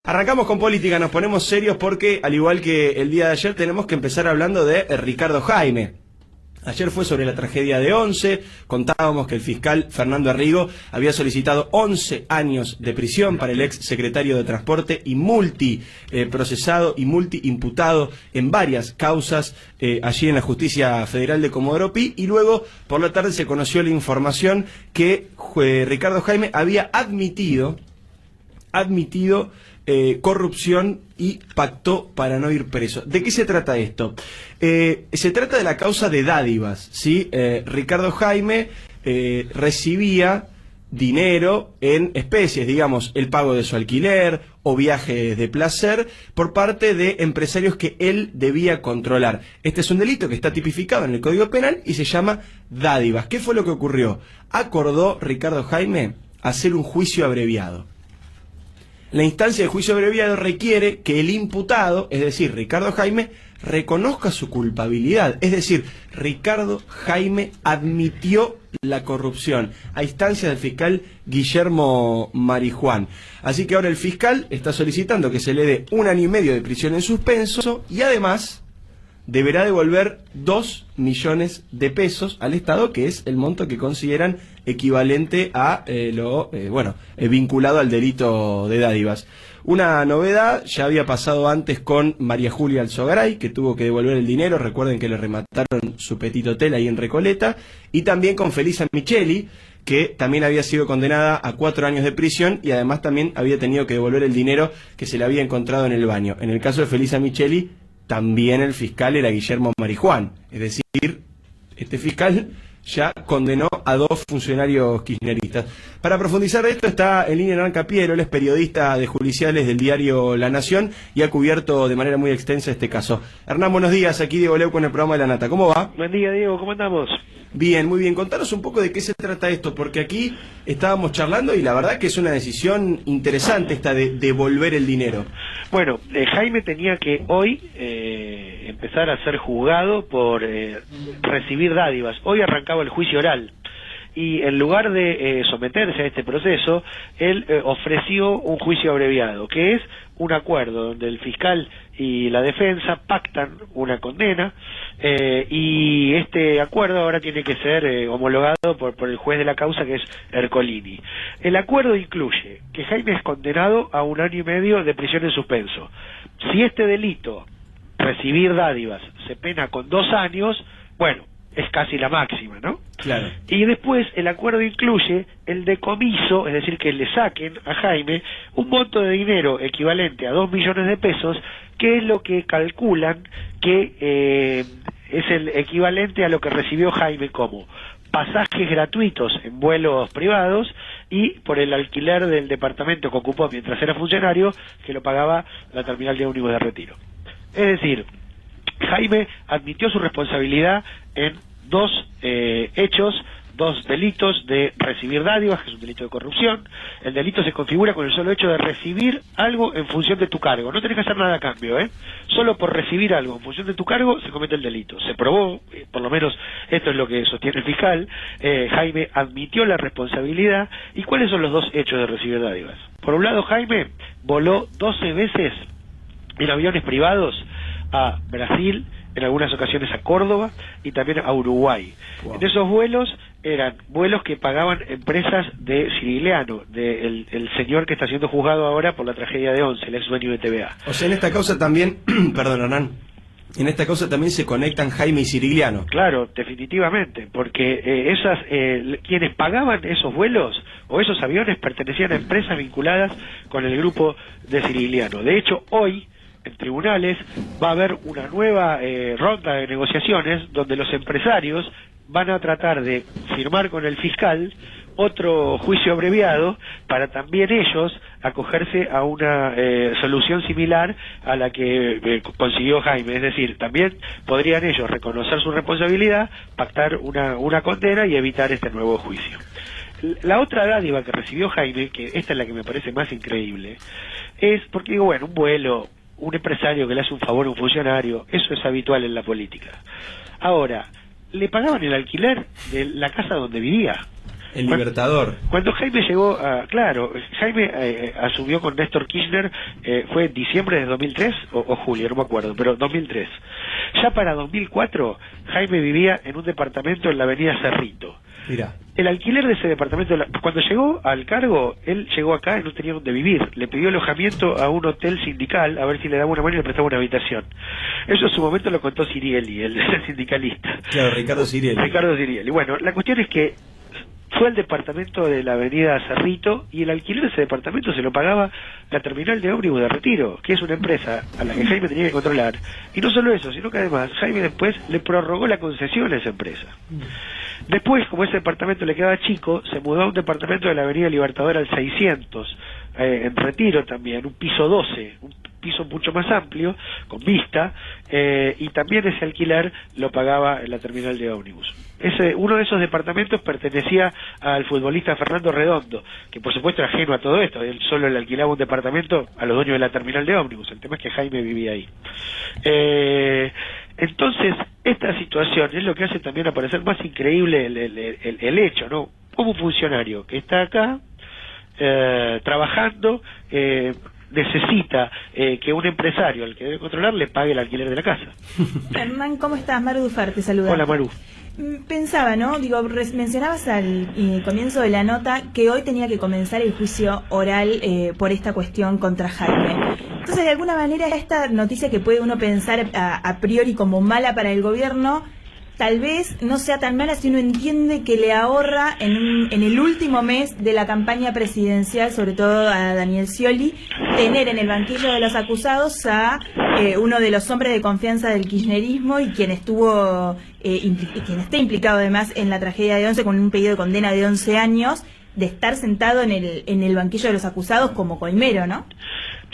Arrancamos con política, nos ponemos serios porque, al igual que el día de ayer, tenemos que empezar hablando de Ricardo Jaime. Ayer fue sobre la tragedia de Once, contábamos que el fiscal Fernando Arrigo había solicitado 11 años de prisión para el ex secretario de Transporte y multiprocesado y multiimputado en varias causas allí en la Justicia Federal de Comodoro Pi, y luego por la tarde se conoció la información que Ricardo Jaime había admitido corrupción y pactó para no ir preso. ¿De qué se trata esto? Se trata de la causa de dádivas, ¿sí? Ricardo Jaime recibía dinero en especies, digamos, el pago de su alquiler o viajes de placer por parte de empresarios que él debía controlar. Este es un delito que está tipificado en el Código Penal y se llama dádivas. ¿Qué fue lo que ocurrió? Acordó Ricardo Jaime hacer un juicio abreviado. La instancia de juicio abreviado requiere que el imputado, es decir, Ricardo Jaime, reconozca su culpabilidad. Es decir, Ricardo Jaime admitió la corrupción a instancia del fiscal Guillermo Marijuán. Así que ahora el fiscal está solicitando que se le dé 1 año y medio de prisión en suspenso y además deberá devolver 2 millones de pesos al Estado, que es el monto que consideran equivalente a vinculado al delito de dádivas. Una novedad, ya había pasado antes con María Julia Alzogaray, que tuvo que devolver el dinero, recuerden que le remataron su petit hotel ahí en Recoleta, y también con Felisa Micheli, que también había sido condenada a 4 años de prisión y además también había tenido que devolver el dinero que se le había encontrado en el baño. En el caso de Felisa Micheli, también el fiscal era Guillermo Marijuán, es decir, este fiscal ya condenó a 2 funcionarios kirchneristas. Para profundizar esto está en línea Hernán Capiero, él es periodista de judiciales del diario La Nación y ha cubierto de manera muy extensa este caso. Hernán, buenos días, aquí Diego Leu con el programa de La Nata, ¿cómo va? Buen día, Diego, ¿cómo andamos? Bien, muy bien, contanos un poco de qué se trata esto, porque aquí estábamos charlando y la verdad que es una decisión interesante esta de devolver el dinero. Bueno, Jaime tenía que hoy empezar a ser juzgado por recibir dádivas. Hoy arrancaba el juicio oral y en lugar de someterse a este proceso, él ofreció un juicio abreviado, que es un acuerdo donde el fiscal y la defensa pactan una condena y este acuerdo ahora tiene que ser homologado por el juez de la causa, que es Ercolini. El acuerdo incluye que Jaime es condenado a 1 año y medio de prisión en suspenso. Si este delito, recibir dádivas, se pena con 2 años, bueno, es casi la máxima, ¿no? Claro. Y después el acuerdo incluye el decomiso, es decir, que le saquen a Jaime un monto de dinero equivalente a 2 millones de pesos, que es lo que calculan que es el equivalente a lo que recibió Jaime como pasajes gratuitos en vuelos privados y por el alquiler del departamento que ocupó mientras era funcionario, que lo pagaba la terminal de ómnibus de Retiro. Es decir, Jaime admitió su responsabilidad en 2 hechos, 2 delitos de recibir dádivas, que es un delito de corrupción. El delito se configura con el solo hecho de recibir algo en función de tu cargo. No tenés que hacer nada a cambio, Solo por recibir algo en función de tu cargo se comete el delito. Se probó, por lo menos esto es lo que sostiene el fiscal, Jaime admitió la responsabilidad. ¿Y cuáles son los 2 hechos de recibir dádivas? Por un lado, Jaime voló 12 veces en aviones privados a Brasil, en algunas ocasiones a Córdoba y también a Uruguay. Wow. En esos vuelos eran vuelos que pagaban empresas de Cirigliano, el señor que está siendo juzgado ahora por la tragedia de Once, el ex dueño de TVA. O sea, en esta causa también, perdón Hernán, en esta causa también se conectan Jaime y Cirigliano. Claro, definitivamente, porque quienes pagaban esos vuelos o esos aviones pertenecían a empresas vinculadas con el grupo de Cirigliano. De hecho, hoy en tribunales va a haber una nueva ronda de negociaciones donde los empresarios van a tratar de firmar con el fiscal otro juicio abreviado para también ellos acogerse a una solución similar a la que consiguió Jaime. Es decir, también podrían ellos reconocer su responsabilidad, pactar una condena y evitar este nuevo juicio. La otra dádiva que recibió Jaime, que esta es la que me parece más increíble, es porque digo, bueno, un vuelo, un empresario que le hace un favor a un funcionario, eso es habitual en la política. Ahora, le pagaban el alquiler de la casa donde vivía. El Libertador. Cuando Jaime llegó a... Claro, Jaime asumió con Néstor Kirchner, fue en diciembre de 2003 o julio, no me acuerdo, pero 2003. Ya para 2004, Jaime vivía en un departamento en la avenida Cerrito. Mira. El alquiler de ese departamento, cuando llegó al cargo, él llegó acá y no tenía dónde vivir. Le pidió alojamiento a un hotel sindical, a ver si le daba una mano y le prestaba una habitación. Eso en su momento lo contó Sirielli, el sindicalista. Claro, Ricardo Sirielli. Ricardo Sirielli. Bueno, la cuestión es que fue al departamento de la avenida Cerrito y el alquiler de ese departamento se lo pagaba la terminal de ómnibus de Retiro, que es una empresa a la que Jaime tenía que controlar. Y no solo eso, sino que además Jaime después le prorrogó la concesión a esa empresa. Después, como ese departamento le quedaba chico, se mudó a un departamento de la avenida Libertador al 600, en Retiro también, un piso 12, un piso mucho más amplio, con vista, y también ese alquiler lo pagaba en la terminal de ómnibus. Uno de esos departamentos pertenecía al futbolista Fernando Redondo, que por supuesto era ajeno a todo esto, él solo le alquilaba un departamento a los dueños de la terminal de ómnibus, el tema es que Jaime vivía ahí. Entonces, esta situación es lo que hace también aparecer más increíble el hecho, ¿no? Como un funcionario que está acá, trabajando, necesita que un empresario al que debe controlar le pague el alquiler de la casa. Hernán, ¿cómo estás? Maru Dufar te saluda. Hola, Maru. Pensaba, ¿no? Digo, mencionabas al comienzo de la nota que hoy tenía que comenzar el juicio oral por esta cuestión contra Jaime. Entonces, de alguna manera, esta noticia que puede uno pensar a priori como mala para el gobierno, tal vez no sea tan mala si uno entiende que le ahorra en el último mes de la campaña presidencial, sobre todo a Daniel Scioli, tener en el banquillo de los acusados a uno de los hombres de confianza del kirchnerismo y quien estuvo quien está implicado además en la tragedia de Once con un pedido de condena de 11 años, de estar sentado en el banquillo de los acusados como colmero, ¿no?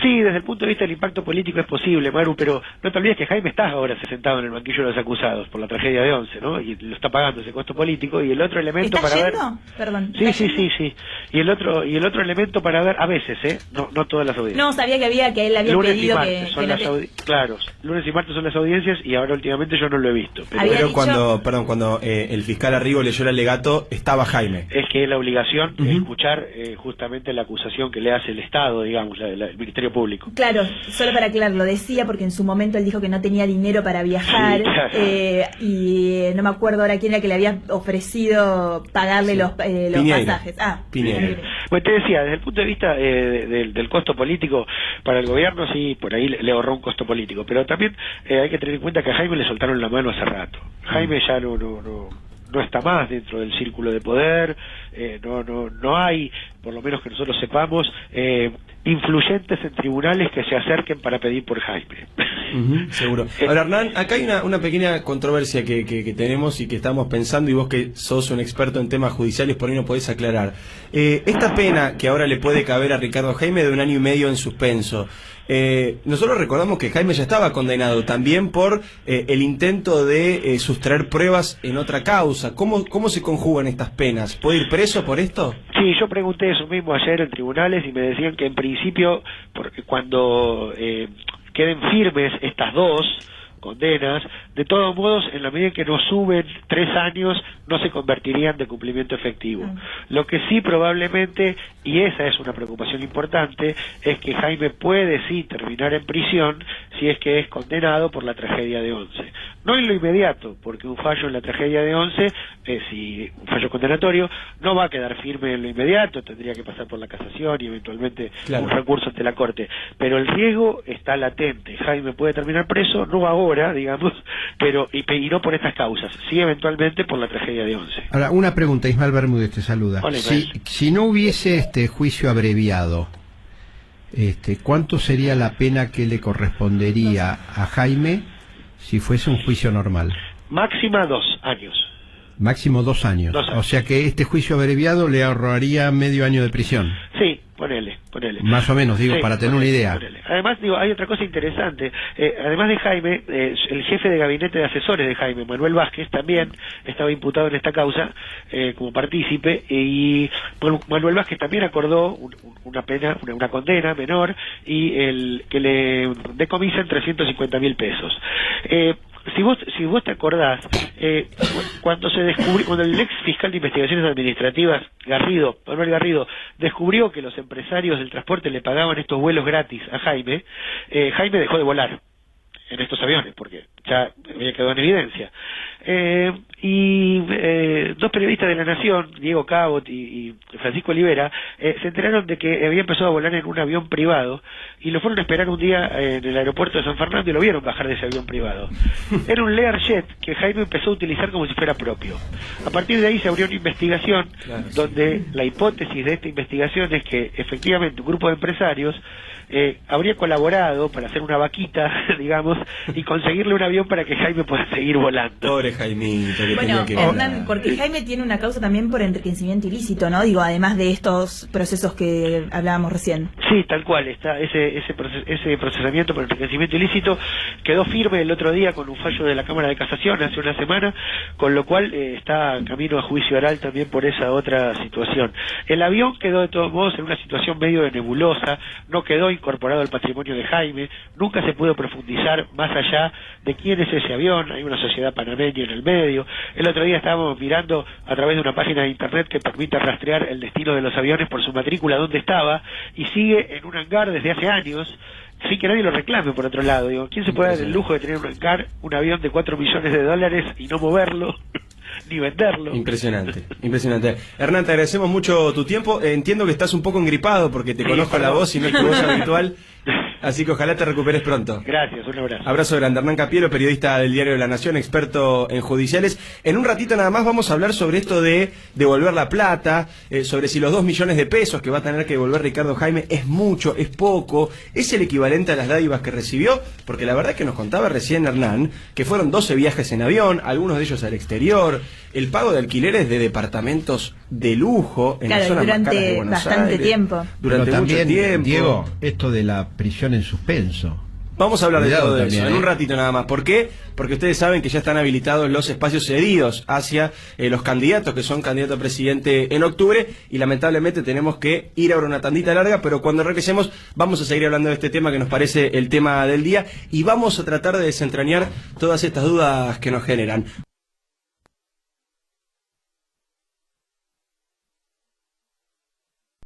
Sí, desde el punto de vista del impacto político es posible, Maru, pero no te olvides que Jaime está ahora sentado en el banquillo de los acusados por la tragedia de Once, ¿no? Y lo está pagando ese costo político. Y el otro elemento ¿Está para yendo? ver... Perdón. Sí. Y el otro elemento para ver, a veces, no todas las audiencias. No, sabía que él había lunes pedido y martes son las Claro, lunes y martes son las audiencias y ahora últimamente yo no lo he visto. Pero cuando el fiscal Arrigo leyó el alegato, estaba Jaime. Es que es la obligación de escuchar justamente la acusación que le hace el Estado, digamos, el Ministerio Público. Claro, solo para aclararlo, decía porque en su momento él dijo que no tenía dinero para viajar, sí, claro. Y no me acuerdo ahora quién era que le había ofrecido pagarle los pasajes. Piñera. Pues te decía, desde el punto de vista del costo político para el gobierno, sí, por ahí le ahorró un costo político, pero también hay que tener en cuenta que a Jaime le soltaron la mano hace rato. Jaime ya no está más dentro del círculo de poder, no hay, por lo menos que nosotros sepamos, influyentes en tribunales que se acerquen para pedir por Jaime. Seguro. Ahora, Hernán, acá hay una pequeña controversia que tenemos y que estamos pensando, y vos que sos un experto en temas judiciales, por ahí no podés aclarar. Esta pena que ahora le puede caber a Ricardo Jaime de 1 año y medio en suspenso, nosotros recordamos que Jaime ya estaba condenado también por el intento de sustraer pruebas en otra causa. ¿Cómo se conjugan estas penas? ¿Puede ir preso por esto? Sí, yo pregunté eso mismo ayer en tribunales y me decían que en principio, porque cuando queden firmes estas dos condenas, de todos modos, en la medida en que no suben 3 años, no se convertirían de cumplimiento efectivo. Lo que sí probablemente, y esa es una preocupación importante, es que Jaime puede sí terminar en prisión si es que es condenado por la tragedia de Once. No en lo inmediato, porque un fallo en la tragedia de Once, si un fallo condenatorio, no va a quedar firme en lo inmediato, tendría que pasar por la casación y eventualmente un recurso ante la Corte. Pero el riesgo está latente. Jaime puede terminar preso, no ahora, digamos, pero y no por estas causas, sí eventualmente por la tragedia de Once. Ahora, una pregunta, Ismael Bermúdez te saluda. Hola, si no hubiese este juicio abreviado, ¿cuánto sería la pena que le correspondería a Jaime si fuese un juicio normal? Máxima 2 años. Máximo 2 años. 2 años. O sea que este juicio abreviado le ahorraría medio año de prisión. Sí, ponele. Más o menos, digo, sí, para tener una idea. Ponele. Además, hay otra cosa interesante. Además de Jaime, el jefe de gabinete de asesores de Jaime, Manuel Vázquez, también estaba imputado en esta causa como partícipe, y Manuel Vázquez también acordó una pena, una condena menor, y que le decomisan 350.000 pesos. si vos te acordás, cuando el ex fiscal de investigaciones administrativas, Manuel Garrido, descubrió que los empresarios del transporte le pagaban estos vuelos gratis a Jaime, Jaime dejó de volar en estos aviones, porque ya había quedado en evidencia. Dos periodistas de La Nación, Diego Cabot y Francisco Olivera, se enteraron de que había empezado a volar en un avión privado y lo fueron a esperar un día en el aeropuerto de San Fernando y lo vieron bajar de ese avión privado. Era un Learjet que Jaime empezó a utilizar como si fuera propio. A partir de ahí se abrió una investigación, donde la hipótesis de esta investigación es que efectivamente un grupo de empresarios habría colaborado para hacer una vaquita, digamos, y conseguirle un avión para que Jaime pueda seguir volando. Pobre Jaimito. Bueno, Hernán, porque Jaime tiene una causa también por enriquecimiento ilícito, ¿no? Digo, además de estos procesos que hablábamos recién. Sí, tal cual, está ese procesamiento por enriquecimiento ilícito quedó firme el otro día con un fallo de la Cámara de Casación hace una semana, con lo cual está camino a juicio oral también por esa otra situación. El avión quedó de todos modos en una situación medio de nebulosa, no quedó incorporado al patrimonio de Jaime, nunca se pudo profundizar más allá de quién es ese avión, hay una sociedad panameña en el medio. El otro día estábamos mirando a través de una página de internet que permite rastrear el destino de los aviones por su matrícula, dónde estaba, y sigue en un hangar desde hace años, sin que nadie lo reclame. Por otro lado, digo, ¿quién se puede dar el lujo de tener un hangar, un avión de $4 millones y no moverlo? Ni venderlo. Impresionante, impresionante. Hernán, te agradecemos mucho tu tiempo. Entiendo que estás un poco engripado porque te conozco la voz y no es tu voz habitual. Así que ojalá te recuperes pronto. Gracias, un abrazo. Abrazo grande. Hernán Capielo, periodista del Diario de la Nación, experto en judiciales. En un ratito nada más vamos a hablar sobre esto de devolver la plata, sobre si los 2 millones de pesos que va a tener que devolver Ricardo Jaime es mucho, es poco, es el equivalente a las dádivas que recibió, porque la verdad es que nos contaba recién Hernán que fueron 12 viajes en avión, algunos de ellos al exterior, el pago de alquileres de departamentos de lujo en las zonas más caras de Buenos Aires. Tiempo. Durante también, mucho tiempo. Diego, esto de la prisión en suspenso. Vamos a hablar de todo también, eso en un ratito nada más. ¿Por qué? Porque ustedes saben que ya están habilitados los espacios cedidos hacia los candidatos que son candidatos a presidente en octubre y lamentablemente tenemos que ir ahora una tandita larga, pero cuando regresemos vamos a seguir hablando de este tema que nos parece el tema del día y vamos a tratar de desentrañar todas estas dudas que nos generan.